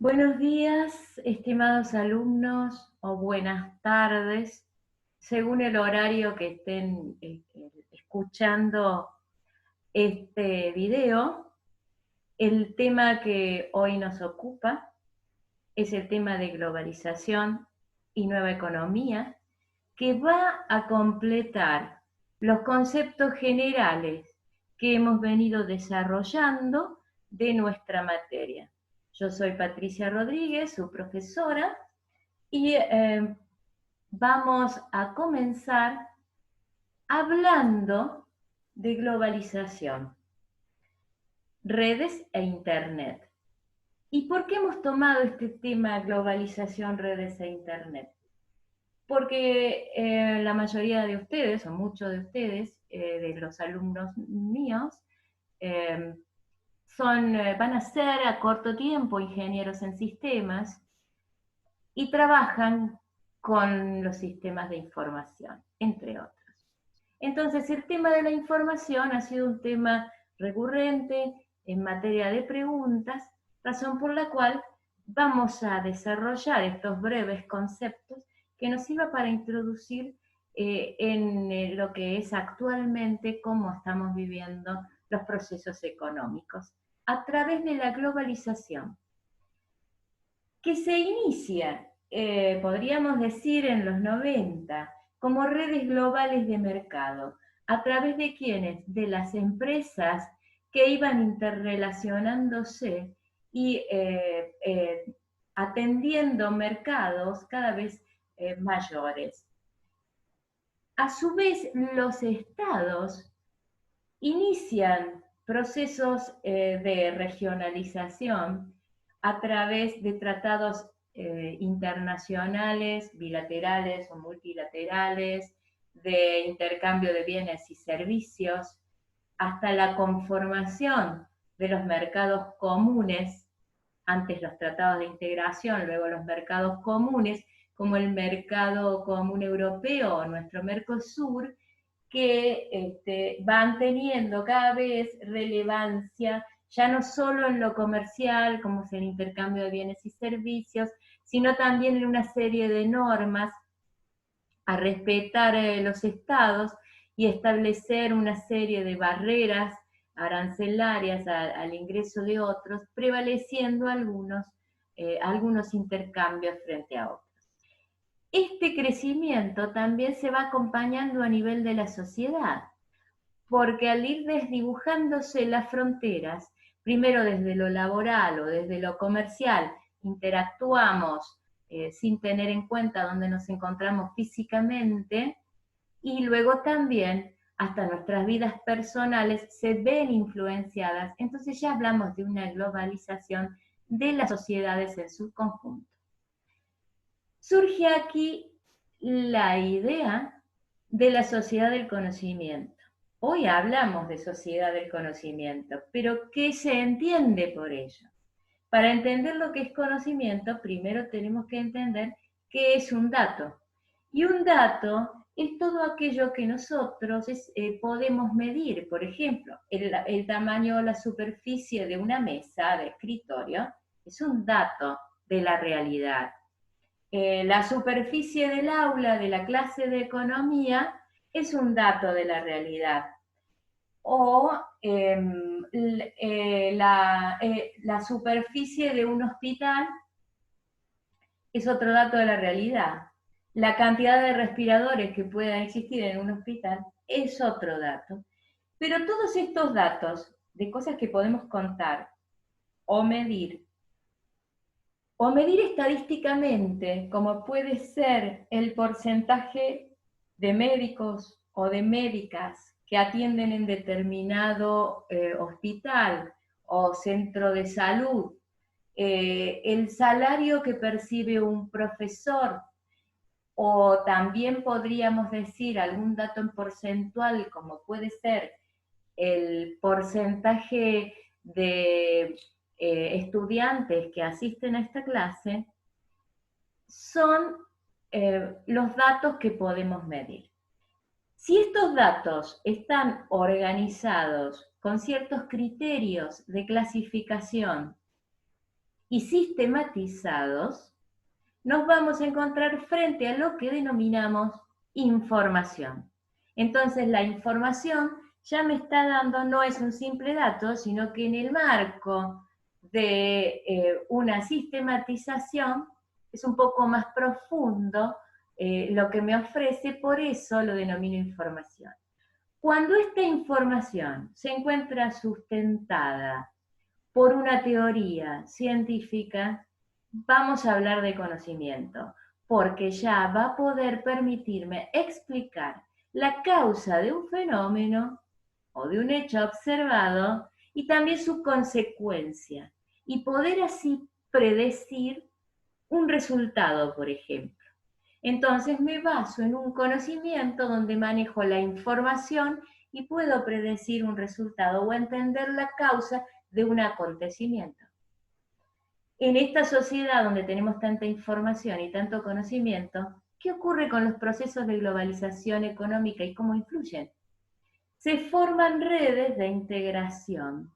Buenos días, estimados alumnos, o buenas tardes, según el horario que estén escuchando este video. El tema que hoy nos ocupa es el tema de globalización y nueva economía, que va a completar los conceptos generales que hemos venido desarrollando de nuestra materia. Yo soy Patricia Rodríguez, su profesora, y vamos a comenzar hablando de globalización, redes e Internet. ¿Y por qué hemos tomado este tema globalización, redes e Internet? Porque la mayoría de ustedes, o muchos de ustedes, de los alumnos míos, eh, van a ser a corto tiempo ingenieros en sistemas y trabajan con los sistemas de información, entre otros. Entonces, el tema de la información ha sido un tema recurrente en materia de preguntas, razón por la cual vamos a desarrollar estos breves conceptos que nos sirva para introducir en lo que es actualmente cómo estamos viviendo los procesos económicos a través de la globalización, que se inicia, podríamos decir, en los 90, como redes globales de mercado, a través de quienes, de las empresas que iban interrelacionándose y atendiendo mercados cada vez mayores. A su vez, los estados inician procesos de regionalización a través de tratados internacionales, bilaterales o multilaterales, de intercambio de bienes y servicios, hasta la conformación de los mercados comunes, antes los tratados de integración, luego los mercados comunes, como el mercado común europeo, nuestro Mercosur, que van teniendo cada vez relevancia, ya no solo en lo comercial, como es el intercambio de bienes y servicios, sino también en una serie de normas a respetar los estados y establecer una serie de barreras arancelarias al ingreso de otros, prevaleciendo algunos intercambios frente a otros. Este crecimiento también se va acompañando a nivel de la sociedad, porque al ir desdibujándose las fronteras, primero desde lo laboral o desde lo comercial, interactuamos sin tener en cuenta dónde nos encontramos físicamente, y luego también hasta nuestras vidas personales se ven influenciadas. Entonces ya hablamos de una globalización de las sociedades en su conjunto. Surge aquí la idea de la sociedad del conocimiento. Hoy hablamos de sociedad del conocimiento, pero ¿qué se entiende por ello? Para entender lo que es conocimiento, primero tenemos que entender qué es un dato. Y un dato es todo aquello que nosotros podemos medir. Por ejemplo, el tamaño o la superficie de una mesa de escritorio es un dato de la realidad. La superficie del aula de la clase de economía es un dato de la realidad. O la superficie de un hospital es otro dato de la realidad. La cantidad de respiradores que puedan existir en un hospital es otro dato. Pero todos estos datos de cosas que podemos contar o medir estadísticamente, como puede ser el porcentaje de médicos o de médicas que atienden en determinado hospital o centro de salud, el salario que percibe un profesor, o también podríamos decir algún dato en porcentual, como puede ser el porcentaje de estudiantes que asisten a esta clase, son los datos que podemos medir. Si estos datos están organizados con ciertos criterios de clasificación y sistematizados, nos vamos a encontrar frente a lo que denominamos información. Entonces la información ya me está dando, no es un simple dato, sino que en el marco de una sistematización es un poco más profundo lo que me ofrece, por eso lo denomino información. Cuando esta información se encuentra sustentada por una teoría científica, vamos a hablar de conocimiento, porque ya va a poder permitirme explicar la causa de un fenómeno o de un hecho observado y también su consecuencia, y poder así predecir un resultado, por ejemplo. Entonces me baso en un conocimiento donde manejo la información y puedo predecir un resultado o entender la causa de un acontecimiento. En esta sociedad donde tenemos tanta información y tanto conocimiento, ¿qué ocurre con los procesos de globalización económica y cómo influyen? Se forman redes de integración.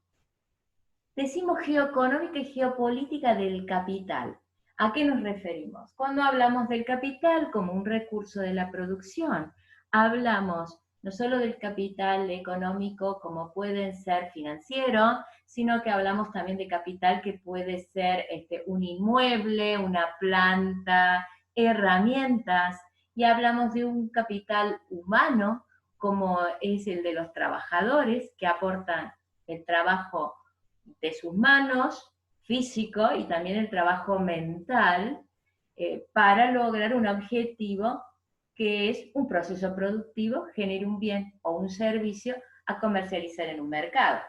Decimos geoeconómica y geopolítica del capital. ¿A qué nos referimos? Cuando hablamos del capital como un recurso de la producción, hablamos no solo del capital económico como pueden ser financiero, sino que hablamos también de capital que puede ser un inmueble, una planta, herramientas, y hablamos de un capital humano como es el de los trabajadores que aportan el trabajo de sus manos, físico, y también el trabajo mental, para lograr un objetivo que es un proceso productivo, genere un bien o un servicio a comercializar en un mercado.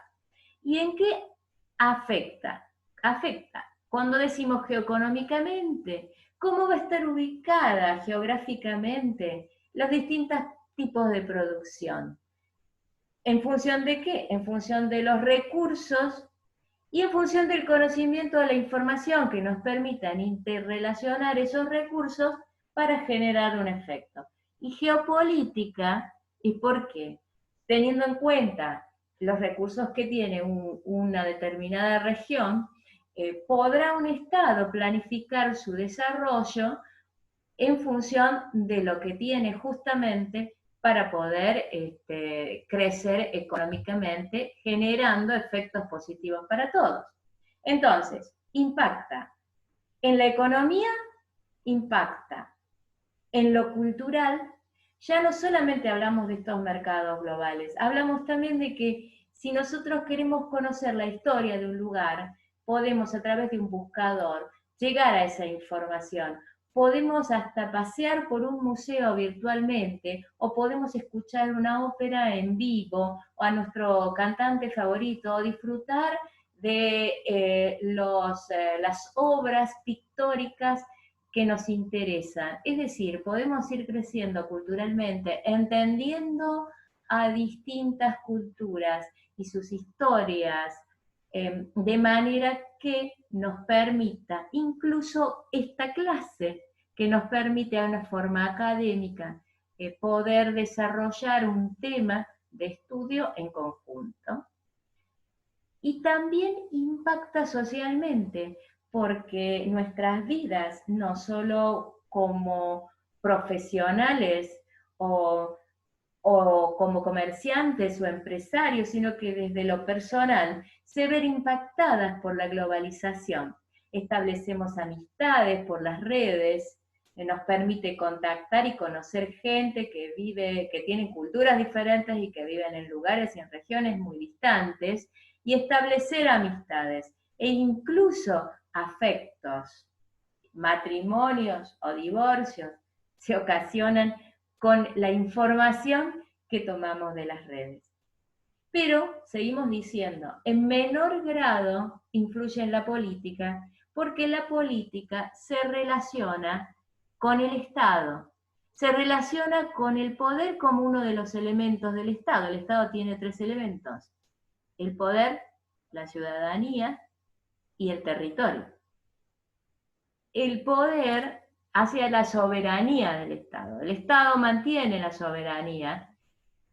¿Y en qué afecta? Afecta. Cuando decimos geoeconómicamente, ¿cómo va a estar ubicada geográficamente los distintos tipos de producción? ¿En función de qué? En función de los recursos y en función del conocimiento de la información que nos permitan interrelacionar esos recursos para generar un efecto. Y geopolítica, ¿y por qué? Teniendo en cuenta los recursos que tiene una determinada región, podrá un Estado planificar su desarrollo en función de lo que tiene justamente para poder crecer económicamente, generando efectos positivos para todos. Entonces, impacta en la economía, impacta en lo cultural. Ya no solamente hablamos de estos mercados globales, hablamos también de que si nosotros queremos conocer la historia de un lugar, podemos a través de un buscador llegar a esa información. Podemos hasta pasear por un museo virtualmente o podemos escuchar una ópera en vivo o a nuestro cantante favorito o disfrutar de las obras pictóricas que nos interesan. Es decir, podemos ir creciendo culturalmente, entendiendo a distintas culturas y sus historias, de manera que nos permita, incluso esta clase, que nos permite de una forma académica poder desarrollar un tema de estudio en conjunto. Y también impacta socialmente, porque nuestras vidas, no solo como profesionales o como comerciantes o empresarios, sino que desde lo personal se ven impactadas por la globalización. Establecemos amistades por las redes, nos permite contactar y conocer gente que vive, que tiene culturas diferentes y que viven en lugares y en regiones muy distantes, y establecer amistades e incluso afectos, matrimonios o divorcios se ocasionan con la información que tomamos de las redes. Pero, seguimos diciendo, en menor grado influye en la política, porque la política se relaciona con el Estado, se relaciona con el poder como uno de los elementos del Estado. El Estado tiene 3 elementos: el poder, la ciudadanía y el territorio. El poder hacia la soberanía del Estado. El Estado mantiene la soberanía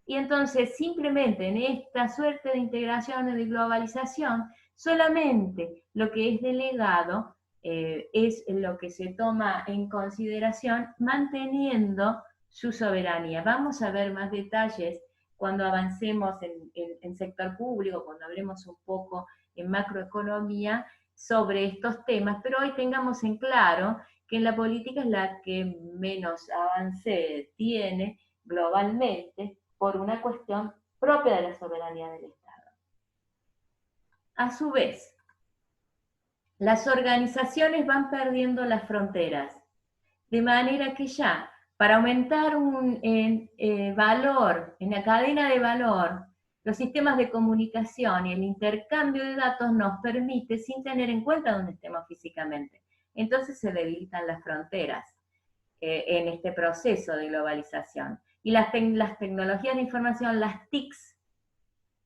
y entonces simplemente en esta suerte de integración y de globalización Solamente lo que es delegado es lo que se toma en consideración manteniendo su soberanía. Vamos a ver más detalles cuando avancemos en sector público, cuando hablemos un poco en macroeconomía sobre estos temas, pero hoy tengamos en claro que en la política es la que menos avance tiene globalmente por una cuestión propia de la soberanía del Estado. A su vez, las organizaciones van perdiendo las fronteras, de manera que ya para aumentar un valor en la cadena de valor, los sistemas de comunicación y el intercambio de datos nos permite sin tener en cuenta dónde estemos físicamente. Entonces se debilitan las fronteras en este proceso de globalización. Y las tecnologías de información, las TICs,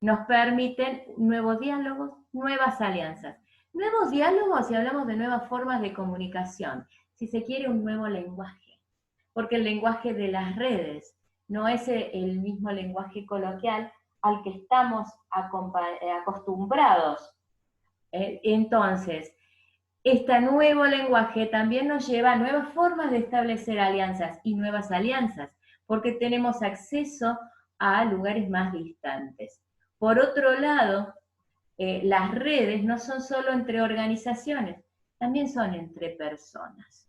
nos permiten nuevos diálogos, nuevas alianzas. Nuevos diálogos si hablamos de nuevas formas de comunicación, si se quiere un nuevo lenguaje, porque el lenguaje de las redes no es el mismo lenguaje coloquial al que estamos acostumbrados. Entonces, este nuevo lenguaje también nos lleva a nuevas formas de establecer alianzas y nuevas alianzas, porque tenemos acceso a lugares más distantes. Por otro lado, las redes no son solo entre organizaciones, también son entre personas.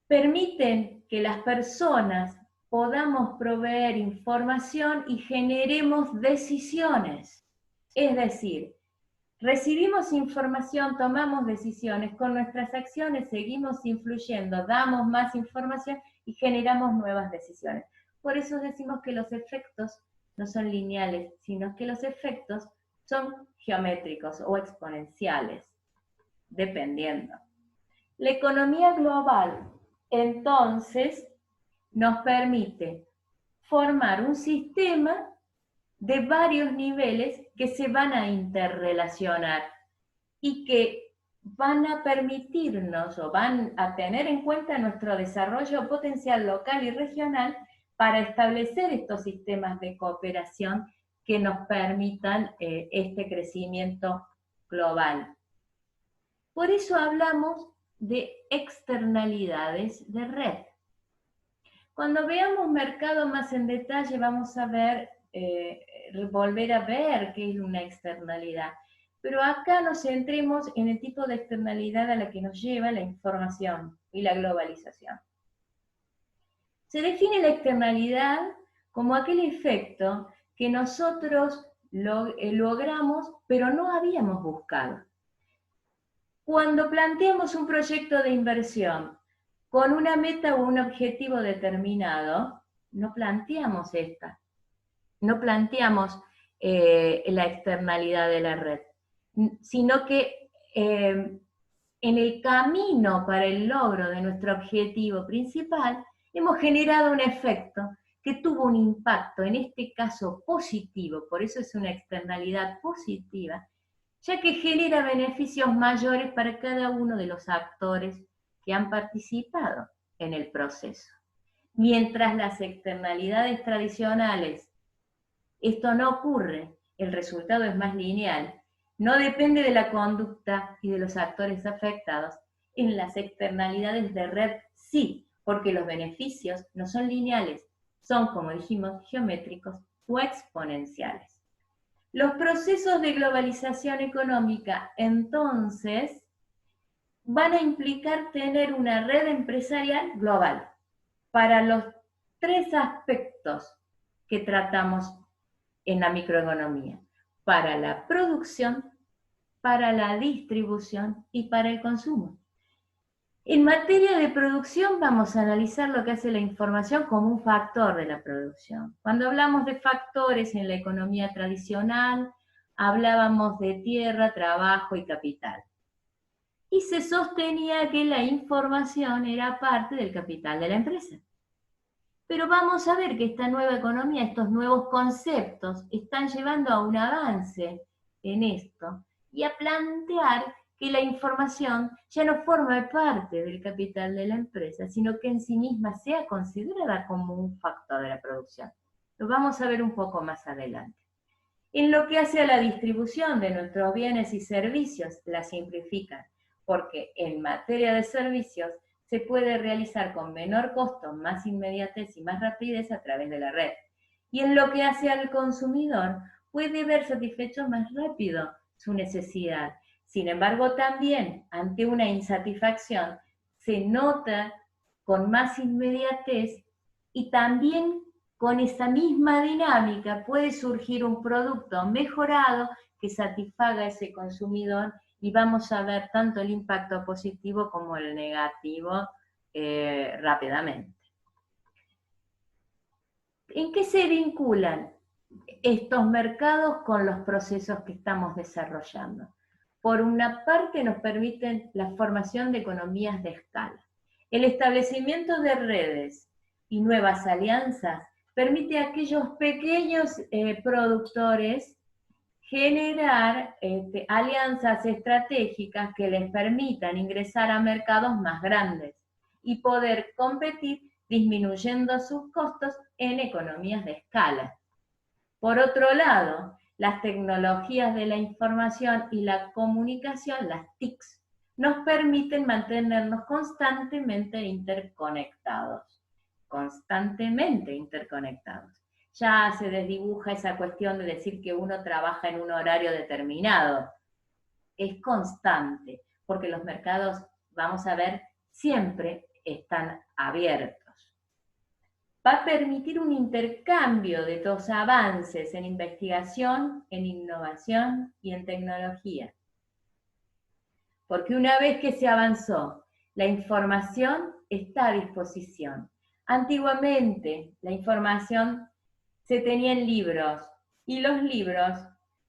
Permiten que las personas podamos proveer información y generemos decisiones. Es decir, recibimos información, tomamos decisiones, con nuestras acciones seguimos influyendo, damos más información y generamos nuevas decisiones. Por eso decimos que los efectos no son lineales, sino que los efectos son geométricos o exponenciales, dependiendo. La economía global, entonces, nos permite formar un sistema de varios niveles que se van a interrelacionar y que van a permitirnos o van a tener en cuenta nuestro desarrollo potencial local y regional para establecer estos sistemas de cooperación que nos permitan este crecimiento global. Por eso hablamos de externalidades de red. Cuando veamos mercado más en detalle vamos a ver, volver a ver qué es una externalidad. Pero acá nos centremos en el tipo de externalidad a la que nos lleva la información y la globalización. Se define la externalidad como aquel efecto que nosotros logramos pero no habíamos buscado. Cuando planteamos un proyecto de inversión con una meta o un objetivo determinado, no planteamos no planteamos la externalidad de la red, sino que en el camino para el logro de nuestro objetivo principal, hemos generado un efecto que tuvo un impacto, en este caso positivo, por eso es una externalidad positiva, ya que genera beneficios mayores para cada uno de los actores que han participado en el proceso. Mientras las externalidades tradicionales, esto no ocurre, el resultado es más lineal, no depende de la conducta y de los actores afectados. En las externalidades de red sí, porque los beneficios no son lineales, son, como dijimos, geométricos o exponenciales. Los procesos de globalización económica, entonces, van a implicar tener una red empresarial global para los tres aspectos que tratamos en la microeconomía: para la producción, para la distribución y para el consumo. En materia de producción vamos a analizar lo que hace la información como un factor de la producción. Cuando hablamos de factores en la economía tradicional, hablábamos de tierra, trabajo y capital. Y se sostenía que la información era parte del capital de la empresa. Pero vamos a ver que esta nueva economía, estos nuevos conceptos, están llevando a un avance en esto y a plantear que la información ya no forma parte del capital de la empresa, sino que en sí misma sea considerada como un factor de la producción. Lo vamos a ver un poco más adelante. En lo que hace a la distribución de nuestros bienes y servicios, la simplifican, porque en materia de servicios se puede realizar con menor costo, más inmediatez y más rapidez a través de la red. Y en lo que hace al consumidor, puede ver satisfecho más rápido su necesidad. Sin embargo, también ante una insatisfacción se nota con más inmediatez y también con esa misma dinámica puede surgir un producto mejorado que satisfaga a ese consumidor y vamos a ver tanto el impacto positivo como el negativo rápidamente. ¿En qué se vinculan estos mercados con los procesos que estamos desarrollando? Por una parte, nos permiten la formación de economías de escala. El establecimiento de redes y nuevas alianzas permite a aquellos pequeños productores generar alianzas estratégicas que les permitan ingresar a mercados más grandes y poder competir disminuyendo sus costos en economías de escala. Por otro lado, las tecnologías de la información y la comunicación, las TICs, nos permiten mantenernos constantemente interconectados. Ya se desdibuja esa cuestión de decir que uno trabaja en un horario determinado. Es constante, porque los mercados, vamos a ver, siempre están abiertos. Va a permitir un intercambio de los avances en investigación, en innovación y en tecnología. Porque una vez que se avanzó, la información está a disposición. Antiguamente, la información se tenía en libros, y los libros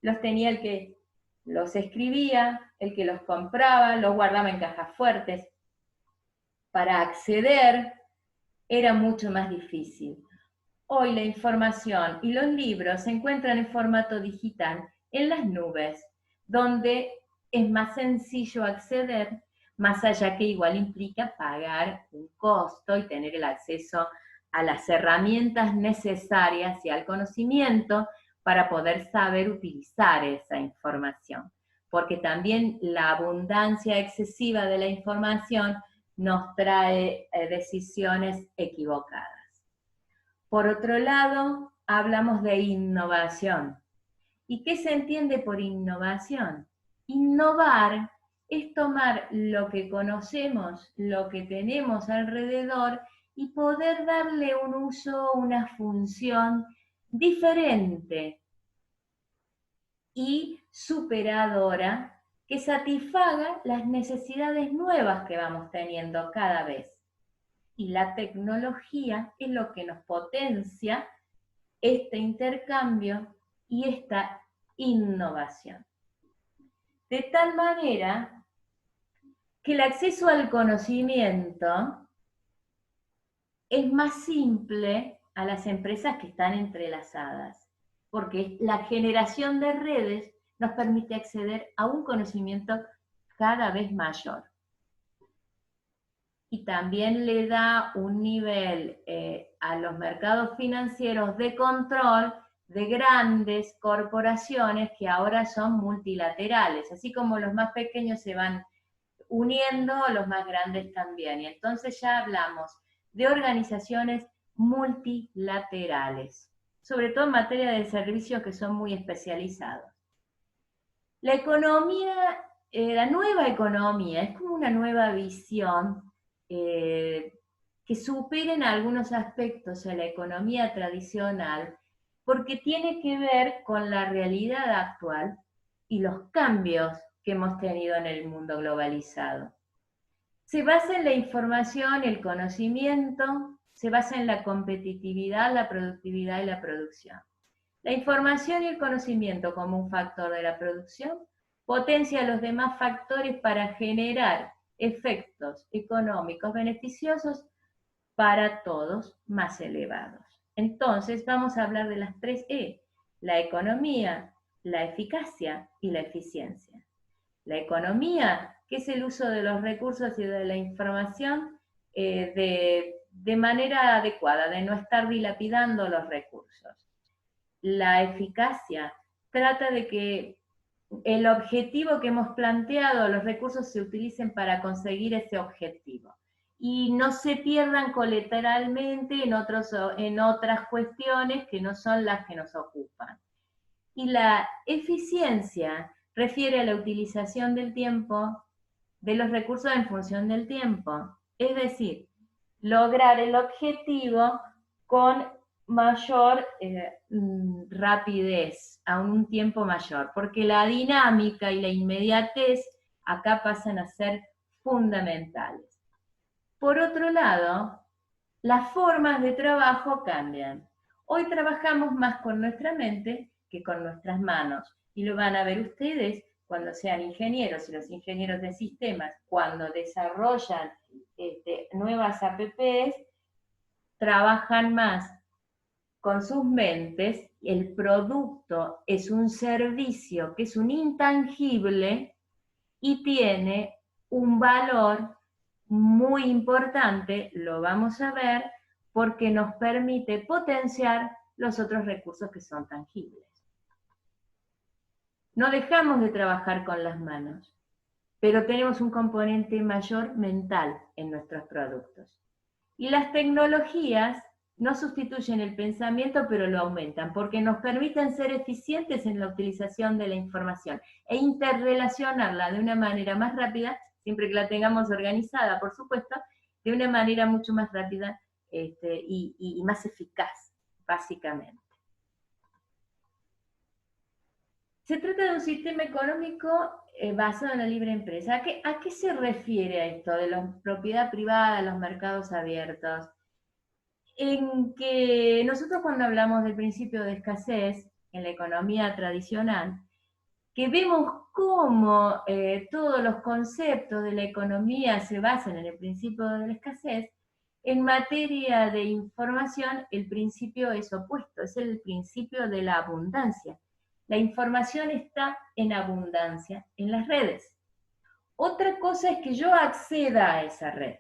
los tenía el que los escribía, el que los compraba, los guardaba en cajas fuertes. Para acceder era mucho más difícil. Hoy la información y los libros se encuentran en formato digital en las nubes, donde es más sencillo acceder, más allá que igual implica pagar un costo y tener el acceso a las herramientas necesarias y al conocimiento para poder saber utilizar esa información. Porque también la abundancia excesiva de la información nos trae decisiones equivocadas. Por otro lado, hablamos de innovación. ¿Y qué se entiende por innovación? Innovar es tomar lo que conocemos, lo que tenemos alrededor y poder darle un uso, una función diferente y superadora que satisfaga las necesidades nuevas que vamos teniendo cada vez. Y la tecnología es lo que nos potencia este intercambio y esta innovación. De tal manera que el acceso al conocimiento es más simple a las empresas que están entrelazadas, porque la generación de redes nos permite acceder a un conocimiento cada vez mayor. Y también le da un nivel a los mercados financieros de control de grandes corporaciones que ahora son multilaterales, así como los más pequeños se van uniendo, los más grandes también. Y entonces ya hablamos de organizaciones multilaterales, sobre todo en materia de servicios que son muy especializados. La economía, la nueva economía, es como una nueva visión que supera en algunos aspectos a la economía tradicional, porque tiene que ver con la realidad actual y los cambios que hemos tenido en el mundo globalizado. Se basa en la información, el conocimiento, se basa en la competitividad, la productividad y la producción. La información y el conocimiento como un factor de la producción potencia los demás factores para generar efectos económicos beneficiosos para todos más elevados. Entonces vamos a hablar de las 3 E, la economía, la eficacia y la eficiencia. La economía, que es el uso de los recursos y de la información de manera adecuada, de no estar dilapidando los recursos. La eficacia, trata de que el objetivo que hemos planteado, los recursos se utilicen para conseguir ese objetivo y no se pierdan colateralmente en otras cuestiones que no son las que nos ocupan. Y la eficiencia refiere a la utilización del tiempo, de los recursos en función del tiempo. Es decir, lograr el objetivo con mayor rapidez, a un tiempo mayor, porque la dinámica y la inmediatez acá pasan a ser fundamentales. Por otro lado, las formas de trabajo cambian. Hoy trabajamos más con nuestra mente que con nuestras manos, y lo van a ver ustedes cuando sean ingenieros y los ingenieros de sistemas, cuando desarrollan nuevas APPs, trabajan más con sus mentes, el producto es un servicio que es un intangible y tiene un valor muy importante, lo vamos a ver, porque nos permite potenciar los otros recursos que son tangibles. No dejamos de trabajar con las manos, pero tenemos un componente mayor mental en nuestros productos. Y las tecnologías no sustituyen el pensamiento, pero lo aumentan, porque nos permiten ser eficientes en la utilización de la información e interrelacionarla de una manera más rápida, siempre que la tengamos organizada, por supuesto, de una manera mucho más rápida y más eficaz, básicamente. Se trata de un sistema económico basado en la libre empresa. ¿A qué se refiere a esto de la propiedad privada, los mercados abiertos? En que nosotros cuando hablamos del principio de escasez en la economía tradicional, que vemos cómo todos los conceptos de la economía se basan en el principio de la escasez, en materia de información el principio es opuesto, es el principio de la abundancia. La información está en abundancia en las redes. Otra cosa es que yo acceda a esa red.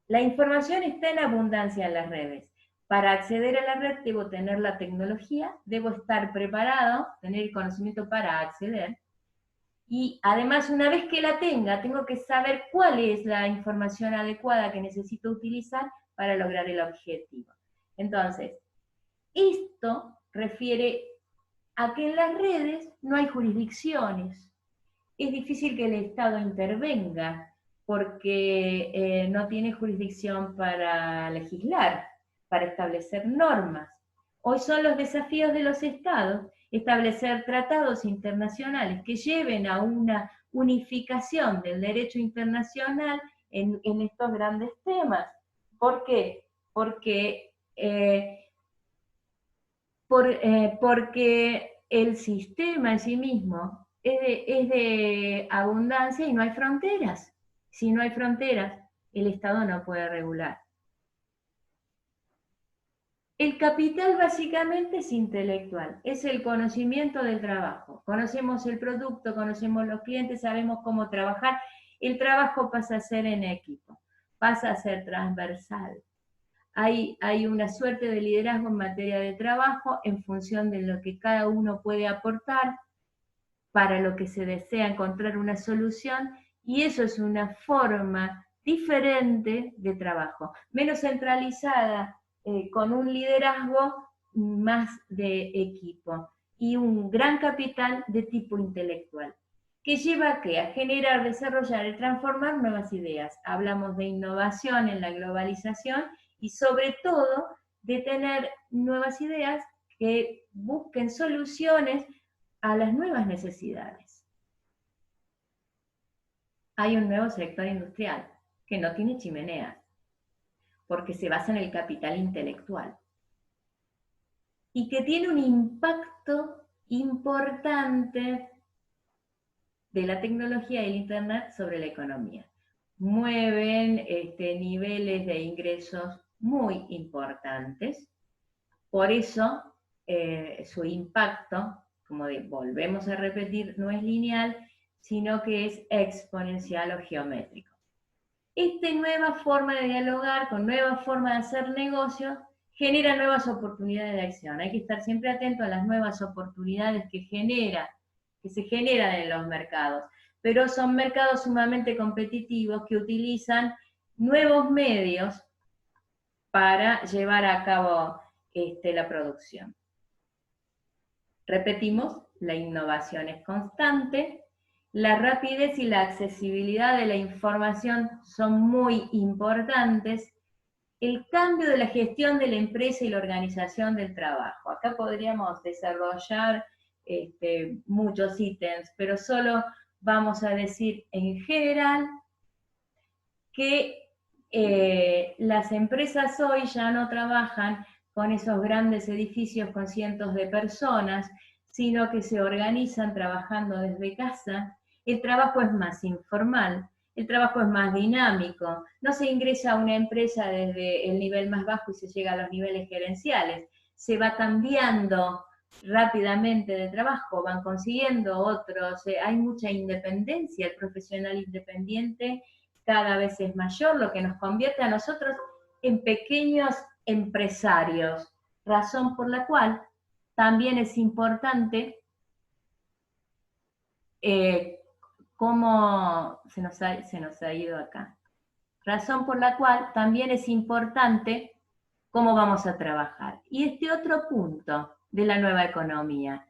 La información está en abundancia en las redes. Para acceder a la red debo tener la tecnología, debo estar preparado, tener el conocimiento para acceder. Y además, una vez que la tenga, tengo que saber cuál es la información adecuada que necesito utilizar para lograr el objetivo. Entonces, esto refiere a que en las redes no hay jurisdicciones. Es difícil que el Estado intervenga porque no tiene jurisdicción para legislar, para establecer normas. Hoy son los desafíos de los Estados establecer tratados internacionales que lleven a una unificación del derecho internacional en estos grandes temas. ¿Por qué? Porque el sistema en sí mismo es de abundancia y no hay fronteras. Si no hay fronteras, el Estado no puede regular. El capital básicamente es intelectual, es el conocimiento del trabajo. Conocemos el producto, conocemos los clientes, sabemos cómo trabajar. El trabajo pasa a ser en equipo, pasa a ser transversal. Hay una suerte de liderazgo en materia de trabajo en función de lo que cada uno puede aportar para lo que se desea encontrar una solución, y eso es una forma diferente de trabajo, menos centralizada, con un liderazgo más de equipo y un gran capital de tipo intelectual, que lleva a ¿qué? A generar, desarrollar y transformar nuevas ideas. Hablamos de innovación en la globalización y sobre todo de tener nuevas ideas que busquen soluciones a las nuevas necesidades. Hay un nuevo sector industrial que no tiene chimeneas, porque se basa en el capital intelectual y que tiene un impacto importante de la tecnología y el Internet sobre la economía. Mueven niveles de ingresos muy importantes, por eso su impacto, como volvemos a repetir, no es lineal, sino que es exponencial o geométrico. Esta nueva forma de dialogar, con nueva forma de hacer negocios, genera nuevas oportunidades de acción. Hay que estar siempre atento a las nuevas oportunidades que se generan en los mercados. Pero son mercados sumamente competitivos que utilizan nuevos medios para llevar a cabo la producción. Repetimos, la innovación es constante, la rapidez y la accesibilidad de la información son muy importantes, el cambio de la gestión de la empresa y la organización del trabajo. Acá podríamos desarrollar muchos ítems, pero solo vamos a decir en general que las empresas hoy ya no trabajan con esos grandes edificios con cientos de personas, sino que se organizan trabajando desde casa. El trabajo es más informal, el trabajo es más dinámico, no se ingresa a una empresa desde el nivel más bajo y se llega a los niveles gerenciales, se va cambiando rápidamente de trabajo, van consiguiendo otros, hay mucha independencia, el profesional independiente cada vez es mayor, lo que nos convierte a nosotros en pequeños empresarios, razón por la cual también es importante cómo se nos ha ido acá. Razón por la cual también es importante cómo vamos a trabajar. Y este otro punto de la nueva economía.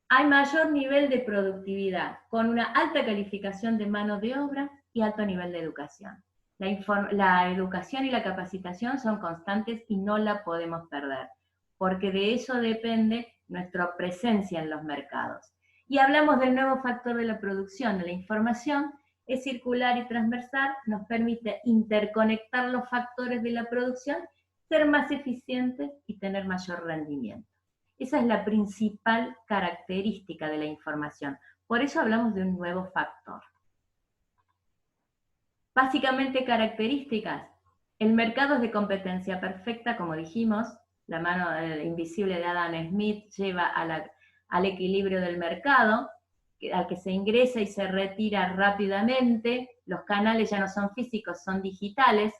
Hay mayor nivel de productividad, con una alta calificación de mano de obra y alto nivel de educación. La educación y la capacitación son constantes y no la podemos perder, porque de eso depende nuestra presencia en los mercados. Y hablamos del nuevo factor de la producción, de la información, es circular y transversal, nos permite interconectar los factores de la producción, ser más eficientes y tener mayor rendimiento. Esa es la principal característica de la información. Por eso hablamos de un nuevo factor. Básicamente características. El mercado es de competencia perfecta, como dijimos. La mano invisible de Adam Smith lleva al equilibrio del mercado, al que se ingresa y se retira rápidamente. Los canales ya no son físicos, son digitales.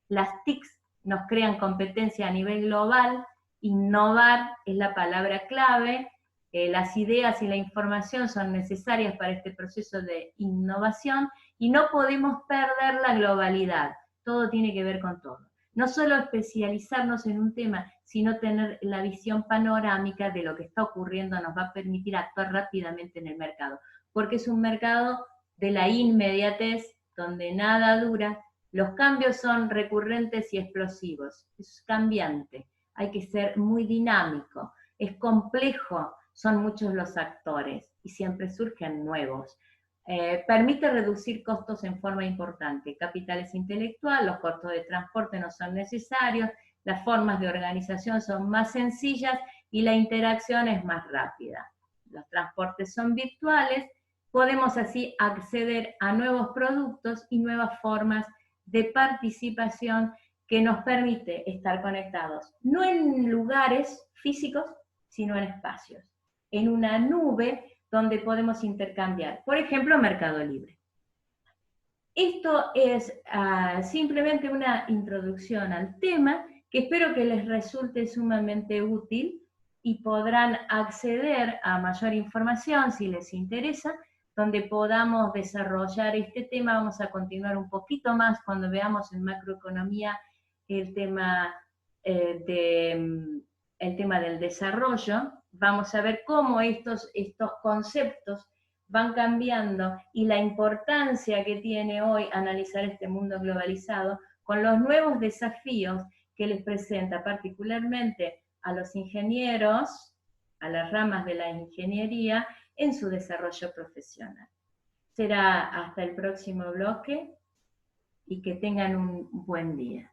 Las TICs nos crean competencia a nivel global. Innovar es la palabra clave, las ideas y la información son necesarias para este proceso de innovación y no podemos perder la globalidad, todo tiene que ver con todo. No solo especializarnos en un tema, sino tener la visión panorámica de lo que está ocurriendo nos va a permitir actuar rápidamente en el mercado, porque es un mercado de la inmediatez, donde nada dura, los cambios son recurrentes y explosivos, es cambiante. Hay que ser muy dinámico, es complejo, son muchos los actores y siempre surgen nuevos. Permite reducir costos en forma importante, capital es intelectual, los costos de transporte no son necesarios, las formas de organización son más sencillas y la interacción es más rápida. Los transportes son virtuales, podemos así acceder a nuevos productos y nuevas formas de participación que nos permite estar conectados, no en lugares físicos, sino en espacios, en una nube donde podemos intercambiar, por ejemplo, Mercado Libre. Esto es simplemente una introducción al tema que espero que les resulte sumamente útil y podrán acceder a mayor información si les interesa, donde podamos desarrollar este tema. Vamos a continuar un poquito más cuando veamos en macroeconomía el tema del desarrollo. Vamos a ver cómo estos conceptos van cambiando y la importancia que tiene hoy analizar este mundo globalizado con los nuevos desafíos que les presenta particularmente a los ingenieros, a las ramas de la ingeniería en su desarrollo profesional. Será hasta el próximo bloque y que tengan un buen día.